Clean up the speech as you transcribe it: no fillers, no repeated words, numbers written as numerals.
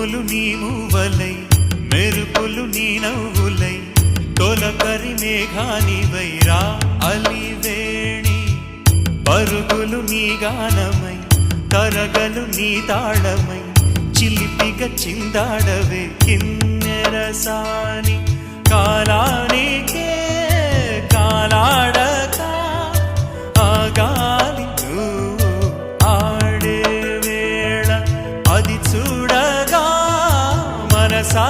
పువ్వులు నీ మూవలై మెరుపులు నీ నవ్వులై తొలకరి మేఘానివై రా అలివేణి పరుగులు నీ గానమై తరగలు నీ తాళమై చిలిపిగా చిందాడవే కిన్నెరసాని కాలానికే కాలాడక ఆగాలి నువ్వు ఆడే వేళ అది చూడగా మనసా